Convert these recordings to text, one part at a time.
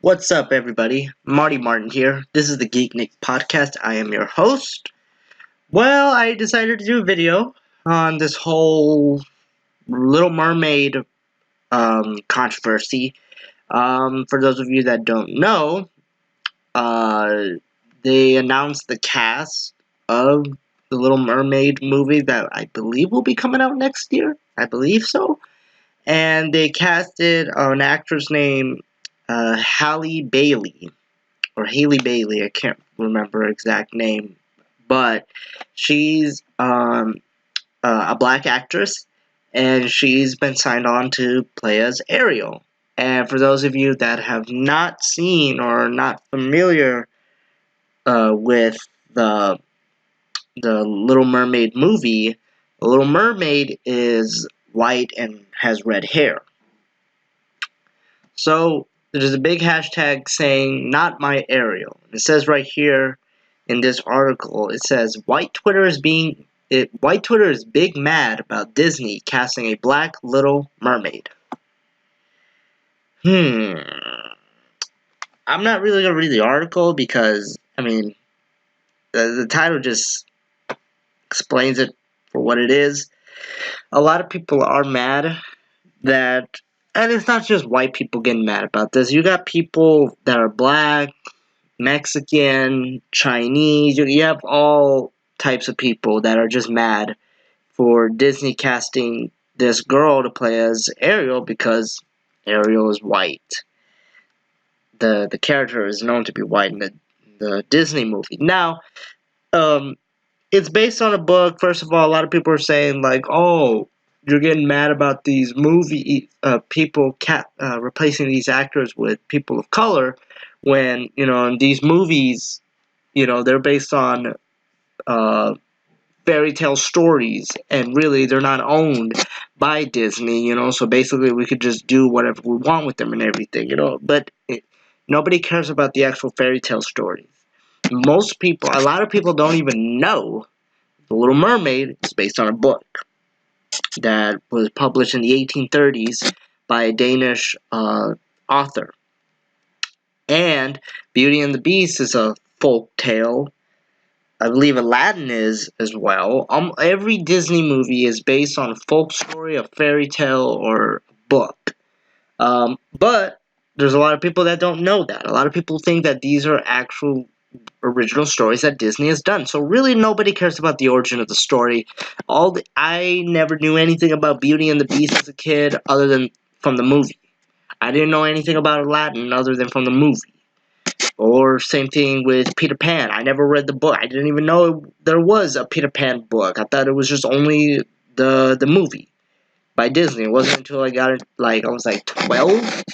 What's up, everybody? Marty Martin here. This is the Geek Nick podcast. I am your host. Well, I decided to do a video on this whole Little Mermaid controversy. For those of you that don't know, uh, they announced the cast of the Little Mermaid movie that I believe will be coming out next year. I believe so. And they casted an actress named Halle Bailey. Or Haley Bailey, I can't remember her exact name, but she's a black actress, and she's been signed on to play as Ariel. And for those of you that have not seen or not familiar with the Little Mermaid movie, the Little Mermaid is white and has red hair. So there's a big hashtag saying "Not my Ariel." It says right here in this article, it says White Twitter is big mad about Disney casting a black Little Mermaid. I'm not really gonna read the article because the title just explains it for what it is. A lot of people are mad that, and it's not just white people getting mad about this. You got people that are black, Mexican, Chinese, you have all types of people that are just mad for Disney casting this girl to play as Ariel because Ariel is white. The character is known to be white in the Disney movie. Now, it's based on a book. First of all, a lot of people are saying like, "Oh, you're getting mad about these movie people replacing these actors with people of color," when in these movies, they're based on fairy tale stories, and really they're not owned by Disney. So basically we could just do whatever we want with them and everything. But nobody cares about the actual fairy tale stories. A lot of people don't even know The Little Mermaid is based on a book that was published in the 1830s by a Danish author. And Beauty and the Beast is a folk tale. I believe Aladdin is as well. Every Disney movie is based on a folk story, a fairy tale, or a book. But there's a lot of people that don't know that. A lot of people think that these are actual original stories that Disney has done. So really nobody cares about the origin of the story. I never knew anything about Beauty and the Beast as a kid other than from the movie. I didn't know anything about Aladdin other than from the movie. Or same thing with Peter Pan. I never read the book. I didn't even know there was a Peter Pan book. I thought it was just only the movie by Disney. It wasn't until I got it, I was 12,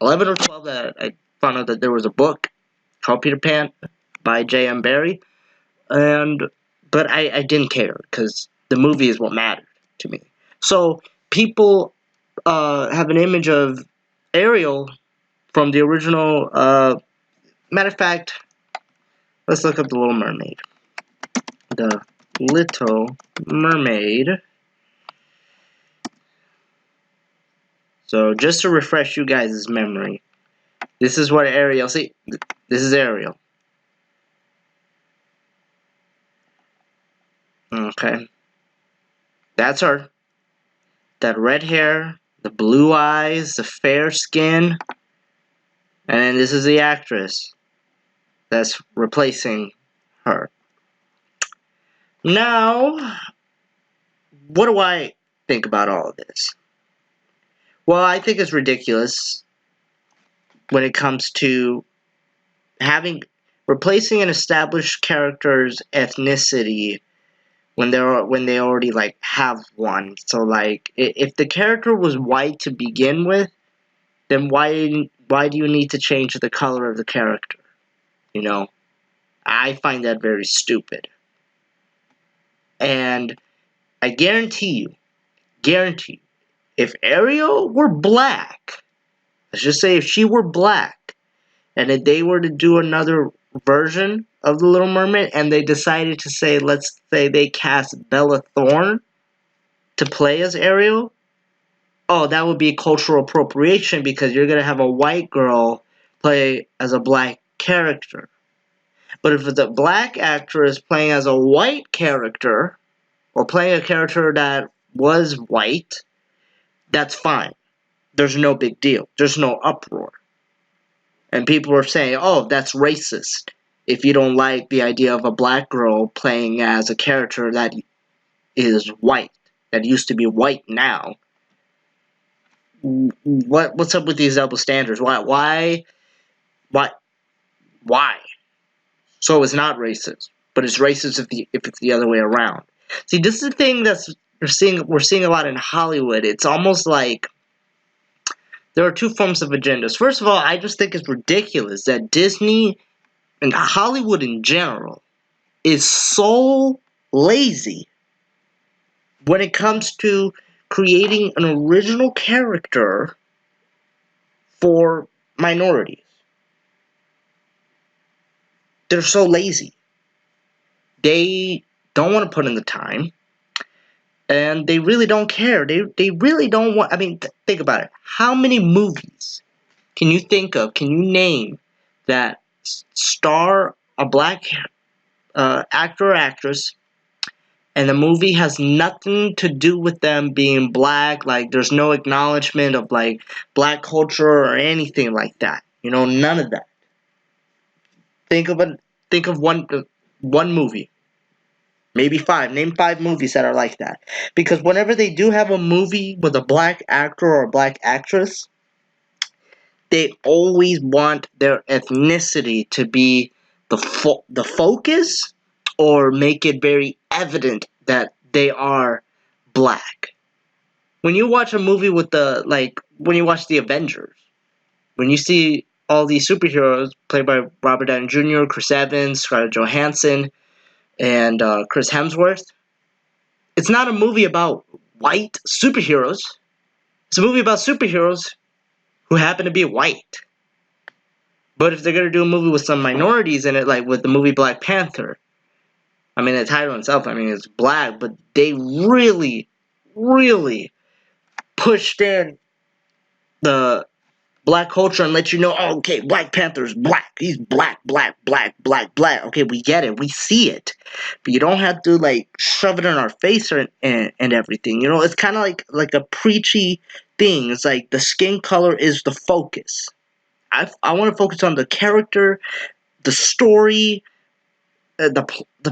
11 or 12 that I found out that there was a book called Peter Pan by J.M. Barrie. But I didn't care because the movie is what mattered to me. So people have an image of Ariel from the original. Matter of fact, let's look up The Little Mermaid. The Little Mermaid. So just to refresh you guys' memory, this is what Ariel. See, this is Ariel. Okay, that's her. That red hair, the blue eyes, the fair skin, and then this is the actress that's replacing her. Now, what do I think about all of this? Well, I think it's ridiculous when it comes to replacing an established character's ethnicity when they already have one. So if the character was white to begin with, then why do you need to change the color of the character? I find that very stupid. And I guarantee you, if Ariel were black, let's just say if she were black, and if they were to do another version of The Little Mermaid, and they decided to say, let's say they cast Bella Thorne to play as Ariel, oh, that would be cultural appropriation because you're going to have a white girl play as a black character. But if it's a black actress playing as a white character, or playing a character that was white, that's fine. There's no big deal. There's no uproar. And people are saying, oh, that's racist. If you don't like the idea of a black girl playing as a character that is white, that used to be white now, what's up with these double standards? Why? So it's not racist, but it's racist if it's the other way around. See, this is the thing we're seeing a lot in Hollywood. It's almost like there are two forms of agendas. First of all, I just think it's ridiculous that Disney and Hollywood in general is so lazy when it comes to creating an original character for minorities. They're so lazy. They don't want to put in the time, and they really don't care. They really don't want. I mean, think about it. How many movies can you think of? Can you name that star a black actor or actress, and the movie has nothing to do with them being black? Like, there's no acknowledgement of like black culture or anything like that. You know, none of that. Think of it. Think of one movie. Maybe five. Name five movies that are like that. Because whenever they do have a movie with a black actor or a black actress, they always want their ethnicity to be the focus, or make it very evident that they are black. When you watch a movie with when you watch the Avengers, when you see all these superheroes played by Robert Downey Jr., Chris Evans, Scarlett Johansson, and Chris Hemsworth, it's not a movie about white superheroes. It's a movie about superheroes who happen to be white. But if they're going to do a movie with some minorities in it, like with the movie Black Panther, I mean, the title itself, I mean, it's black, but they really, really pushed in the black culture and let you know, oh, okay, Black Panther's black. He's black, black, black, black, black. Okay, we get it. We see it. But you don't have to, like, shove it in our face and everything. You know, it's kind of like a preachy thing. It's like the skin color is the focus. I want to focus on the character, the story, the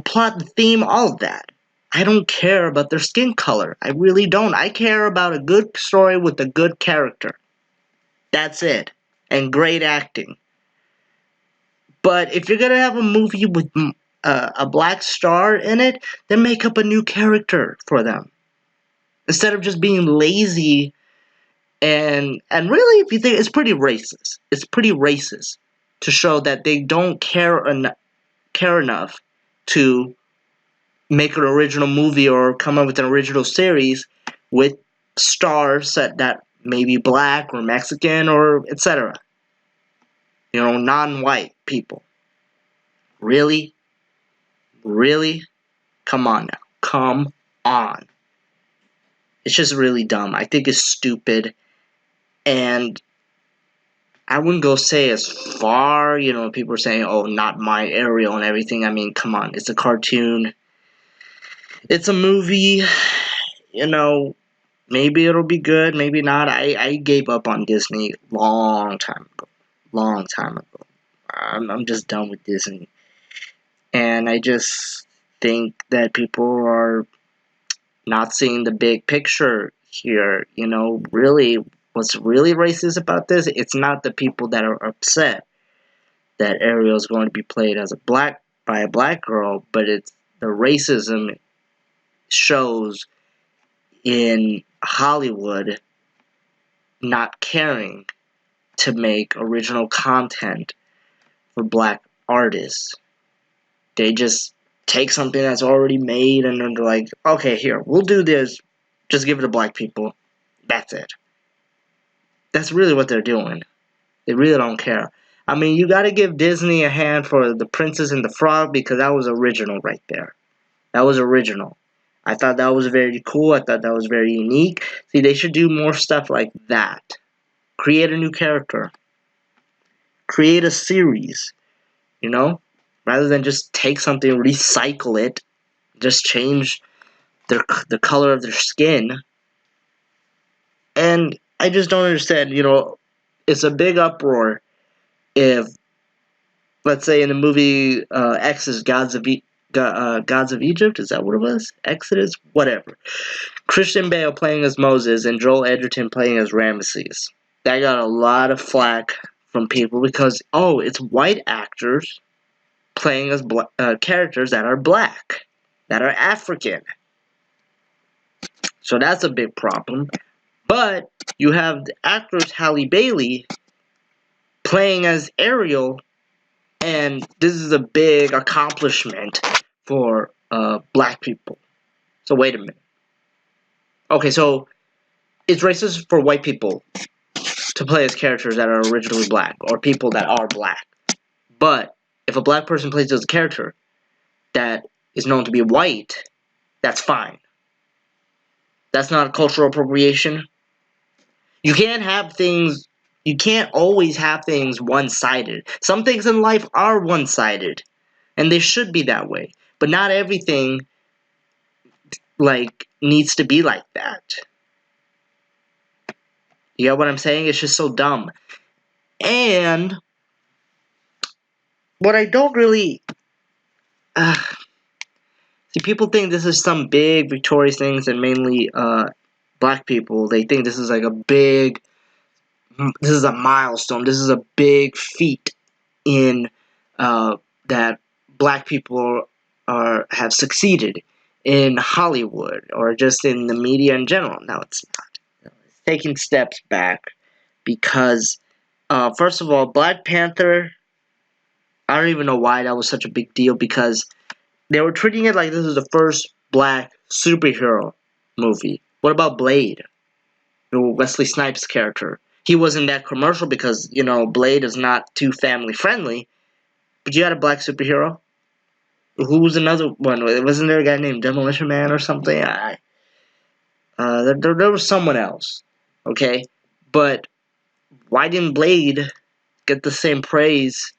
plot, the theme, all of that. I don't care about their skin color. I really don't. I care about a good story with a good character. That's it. And great acting. But if you're going to have a movie with a black star in it, then make up a new character for them. Instead of just being lazy and really, if you think, it's pretty racist. It's pretty racist to show that they don't care enough to make an original movie or come up with an original series with stars that may be black or Mexican or etc. You know, non-white people. Really? Really? Come on now. Come on. It's just really dumb. I think it's stupid. And I wouldn't go say as far, you know, people are saying, oh, not my Ariel and everything. I mean, come on. It's a cartoon. It's a movie. You know, maybe it'll be good, maybe not. I gave up on Disney long time ago. Long time ago. I'm just done with Disney. And I just think that people are not seeing the big picture here. You know, really, what's really racist about this, it's not the people that are upset that Ariel is going to be played as by a black girl, but it's the racism shows in Hollywood not caring to make original content for black artists. They just take something that's already made and then they're like, okay, here, we'll do this. Just give it to black people. That's it. That's really what they're doing. They really don't care. I mean, you gotta give Disney a hand for The Princess and the Frog, because that was original right there. That was original. I thought that was very cool. I thought that was very unique. See, they should do more stuff like that. Create a new character. Create a series, you know? Rather than just take something, recycle it, just change the color of their skin. And I just don't understand, it's a big uproar if, let's say in the movie Exodus, Gods of Egypt, is that what it was? Exodus? Whatever. Christian Bale playing as Moses and Joel Edgerton playing as Ramesses. That got a lot of flack from people because, oh, it's white actors playing as characters that are black, that are African. So that's a big problem. But you have the actress Halle Bailey playing as Ariel, and this is a big accomplishment for black people. So wait a minute. Okay, so it's racist for white people to play as characters that are originally black, or people that are black. But if a black person plays as a character that is known to be white, that's fine. That's not cultural appropriation. You can't always have things one-sided. Some things in life are one-sided, and they should be that way. But not everything, needs to be like that. You know what I'm saying? It's just so dumb. And what I don't really... see, people think this is some big victorious things, and mainly black people. They think this is like this is a milestone. This is a big feat in that black people have succeeded in Hollywood or just in the media in general. No, it's not. It's taking steps back because, first of all, Black Panther, I don't even know why that was such a big deal because they were treating it like this was the first black superhero movie. What about Blade? Wesley Snipes' character. He was in that commercial because, Blade is not too family friendly, but you had a black superhero. Who was another one? Wasn't there a guy named Demolition Man or something? There was someone else. Okay? But why didn't Blade get the same praise,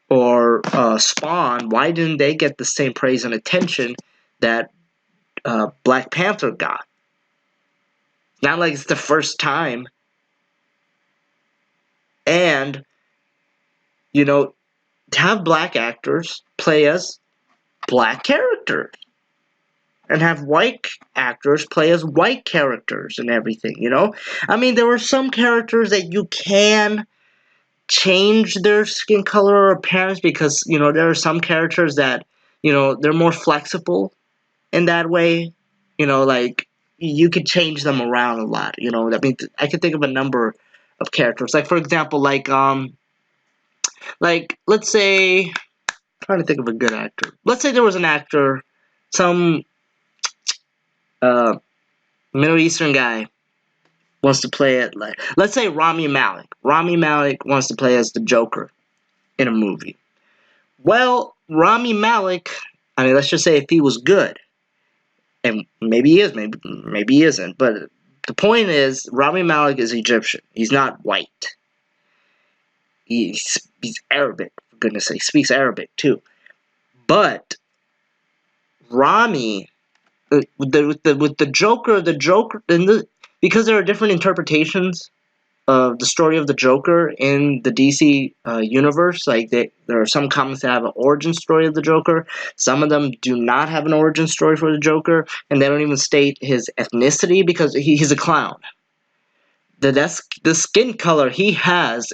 or Spawn? Why didn't they get the same praise and attention that Black Panther got? Not like it's the first time. And, to have black actors play as black characters. And have white actors play as white characters and everything, I mean, there were some characters that you can change their skin color or appearance because, there are some characters that, they're more flexible in that way. You could change them around a lot, I mean, I could think of a number of characters. Like, for example, let's say, I'm trying to think of a good actor. Let's say there was an actor, some Middle Eastern guy wants to play it let's say Rami Malek. Rami Malek wants to play as the Joker in a movie. Well, Rami Malek, I mean, let's just say if he was good, and maybe he is, maybe he isn't, but the point is, Rami Malek is Egyptian. He's not white. He's Arabic, for goodness sake. He speaks Arabic, too. But Rami, with the Joker, because there are different interpretations of the story of the Joker in the DC universe. Like, there are some comics that have an origin story of the Joker. Some of them do not have an origin story for the Joker, and they don't even state his ethnicity because he's a clown. The skin color he has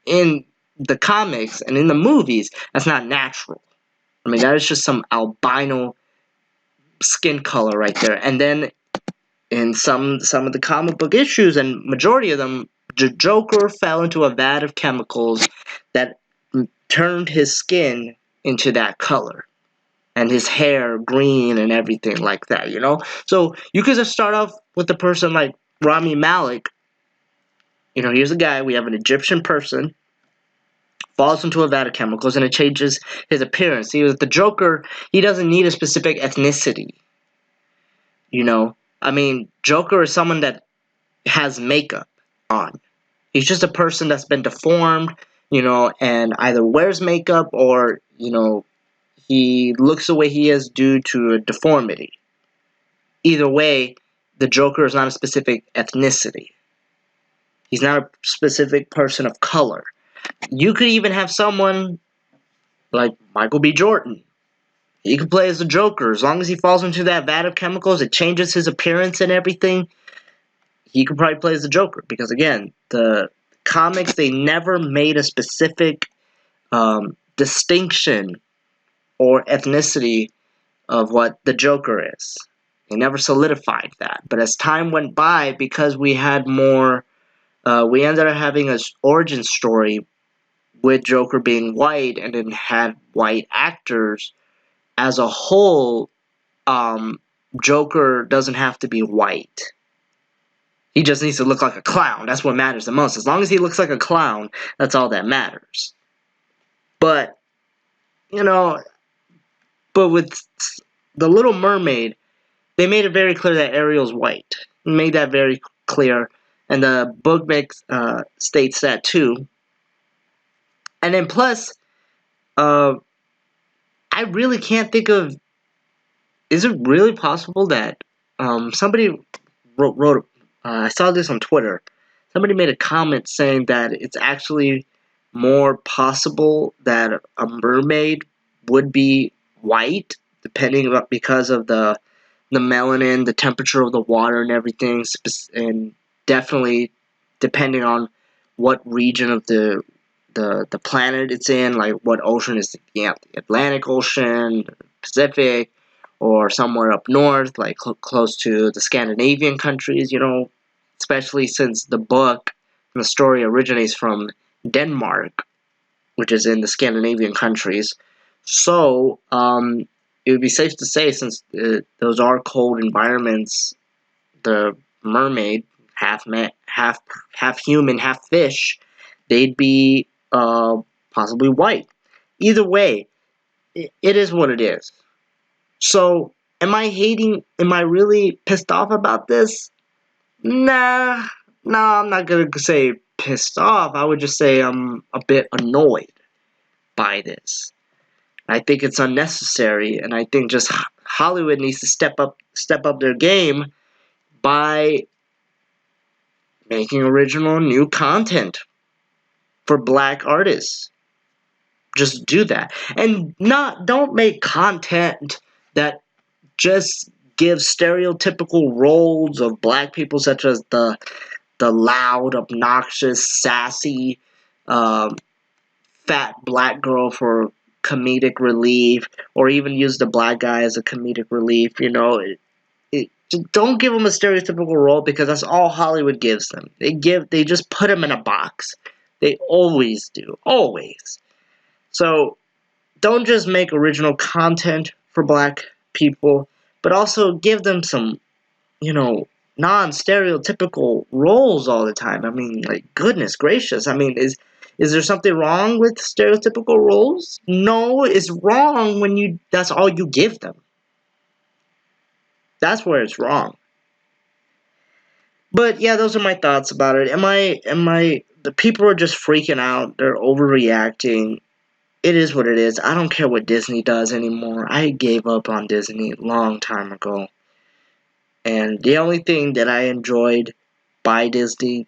in the comics and in the movies, that's not natural. I mean, that is just some albino skin color right there. And then in some of the comic book issues, and majority of them, the Joker fell into a vat of chemicals that turned his skin into that color. And his hair green and everything like that, So you could just start off with a person like Rami Malek. Here's a guy, we have an Egyptian person, falls into a vat of chemicals, and it changes his appearance. See, with the Joker, he doesn't need a specific ethnicity. I mean, Joker is someone that has makeup on. He's just a person that's been deformed and either wears makeup or, he looks the way he is due to a deformity. Either way, the Joker is not a specific ethnicity. He's not a specific person of color. You could even have someone like Michael B. Jordan. He could play as the Joker. As long as he falls into that vat of chemicals, it changes his appearance and everything. He could probably play as the Joker. Because again, the comics, they never made a specific distinction or ethnicity of what the Joker is. They never solidified that. But as time went by, because we had more, we ended up having an origin story with Joker being white, and then had white actors. As a whole, Joker doesn't have to be white. He just needs to look like a clown. That's what matters the most. As long as he looks like a clown, that's all that matters. But, but with The Little Mermaid, they made it very clear that Ariel's white. Made that very clear. And the book states that too. And then plus, I really can't think of, is it really possible that somebody wrote I saw this on Twitter. Somebody made a comment saying that it's actually more possible that a mermaid would be white, because of the melanin, the temperature of the water and everything, and definitely depending on what region of the planet it's in, like what ocean is the Atlantic Ocean, Pacific, or somewhere up north, like close to the Scandinavian countries, especially since the book and the story originates from Denmark, which is in the Scandinavian countries. So, it would be safe to say, since those are cold environments, the mermaid, half human, half fish, they'd be possibly white. Either way, it is what it is. So, am I really pissed off about this? Nah, I'm not gonna say pissed off. I would just say I'm a bit annoyed by this. I think it's unnecessary, and I think just Hollywood needs to step up their game by making original new content for black artists. Just do that. And don't make content that just gives stereotypical roles of black people, such as the loud, obnoxious, sassy, fat black girl for comedic relief, or even use the black guy as a comedic relief. Don't give them a stereotypical role, because that's all Hollywood gives them. They just put them in a box. They always do, always. So don't just make original content for black people, but also give them some, non-stereotypical roles all the time. I mean, like, goodness gracious. I mean, is there something wrong with stereotypical roles? No, it's wrong when that's all you give them. That's where it's wrong. But yeah, those are my thoughts about it. The people are just freaking out. They're overreacting. It is what it is. I don't care what Disney does anymore. I gave up on Disney a long time ago. And the only thing that I enjoyed by Disney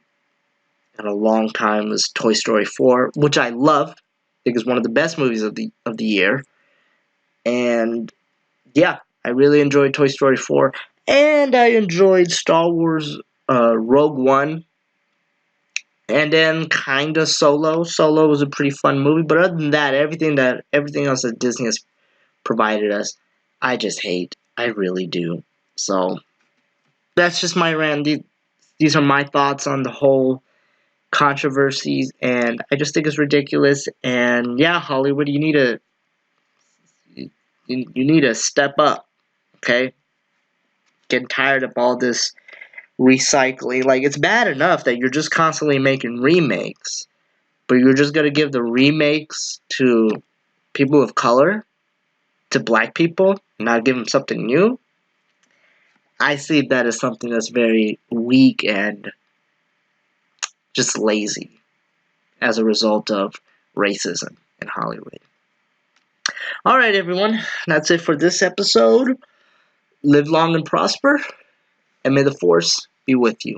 in a long time was Toy Story 4, which I love. I think it's one of the best movies of the year. And yeah, I really enjoyed Toy Story 4. And I enjoyed Star Wars Rogue One. And then kinda Solo. Solo was a pretty fun movie, but other than that, everything else that Disney has provided us, I just hate. I really do. So that's just my rant. These are my thoughts on the whole controversies, and I just think it's ridiculous. And yeah, Hollywood, you need to step up, okay? Getting tired of all this recycling. Like, it's bad enough that you're just constantly making remakes, but you're just gonna give the remakes to people of color, to black people, and not give them something new. I see that as something that's very weak and just lazy. as a result of racism in Hollywood. All right, everyone, that's it for this episode. Live long and prosper, and may the force be with you.